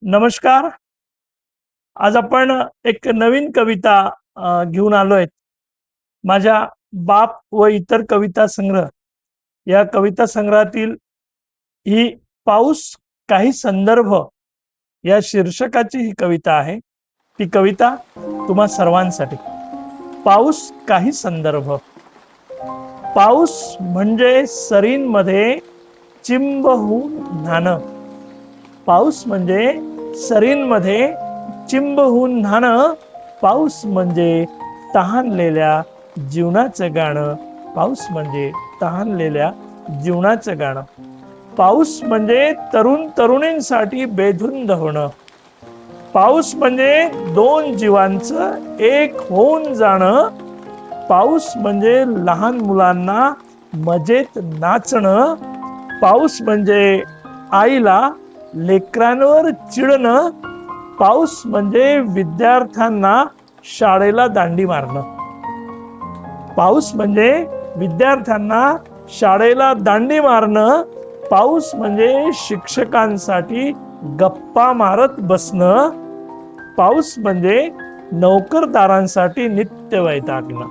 नमस्कार. आज आपण एक नवीन कविता घेऊन आलोय. माझ्या बाप व इतर कविता संग्रह या कविता संग्रहातील ही पाऊस काही संदर्भ या शीर्षकाची ही कविता आहे. ती कविता तुम्हा सर्वांसाठी. पाऊस काही संदर्भ. पाऊस म्हणजे सरींमध्ये चिंब होऊन न्हाणं. पाऊस म्हणजे सरींमध्ये चिंब होऊन न्हाणं. पाऊस म्हणजे तहानलेल्या जीवनाचं गाणं. पाऊस म्हणजे तहानलेल्या जीवनाचं गाणं. पाऊस म्हणजे तरुण तरुणींसाठी बेधुंद होणं. पाऊस म्हणजे दोन जीवांचं एक होऊन जाणं. पाऊस म्हणजे लहान मुलांना मजेत नाचणं. पाऊस म्हणजे आईला लेकरांवर चिडणं. पाऊस म्हणजे विद्यार्थ्यांना शाळेला दांडी मारणं. पाऊस म्हणजे विद्यार्थ्यांना शाळेला दांडी मारणं. पाऊस म्हणजे शिक्षकांसाठी गप्पा मारत बसणं. पाऊस म्हणजे नोकरदारांसाठी नित्य वैतागणं.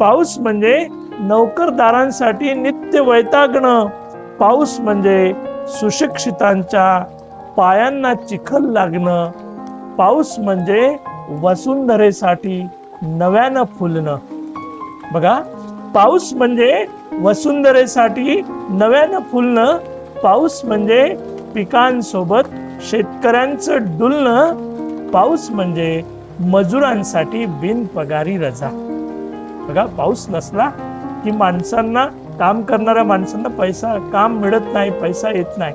पाऊस म्हणजे नोकरदारांसाठी नित्य वैतागणं. पाऊस म्हणजे सुशिक्षितांच्या पायांना चिखल लागणं. पाऊस म्हणजे वसुंधरेसाठी नव्यानं फुलणं. बघा, पाऊस म्हणजे वसुंधरेसाठी नव्यानं फुलणं. पाऊस म्हणजे पिकांसोबत शेतकऱ्यांचं डुलणं. पाऊस म्हणजे मजुरांसाठी बिनपगारी रजा. बघा, पाऊस नसला की माणसांना, काम करणाऱ्या माणसांना काम मिळत नाही, पैसा येत नाही.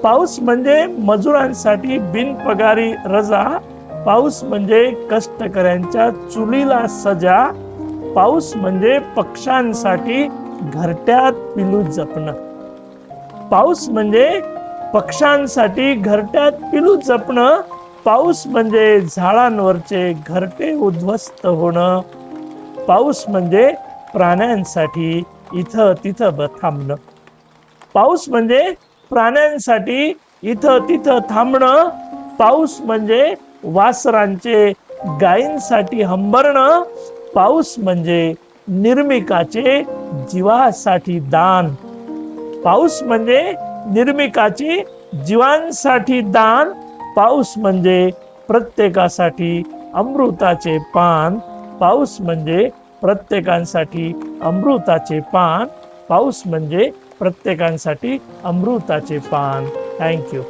पाऊस म्हणजे मजुरांसाठी बिनपगारी रजा. पाऊस म्हणजे कष्टकऱ्यांच्या चुलीला सजा. पाऊस म्हणजे पक्ष्यांसाठी घरट्यात पिलू जपणं. पाऊस म्हणजे पक्ष्यांसाठी घरट्यात पिलू जपणं. पाऊस म्हणजे झाडांवरचे घरटे उद्ध्वस्त होणं. पाऊस म्हणजे प्राण्यांसाठी इथं तिथं थांबणं. पाऊस म्हणजे प्राण्यांसाठी इथं तिथं थांबणं. पाऊस म्हणजे वासरांचे गायींसाठी हंबरणं. पाऊस म्हणजे निर्मिकाचे जीवासाठी दान. पाऊस म्हणजे निर्मिकाची जीवांसाठी दान. पाऊस म्हणजे प्रत्येकासाठी अमृताचे पान. पाऊस म्हणजे प्रत्येकांसाठी अमृताचे पान. पाऊस म्हणजे प्रत्येकांसाठी अमृताचे पान. थँक्यू.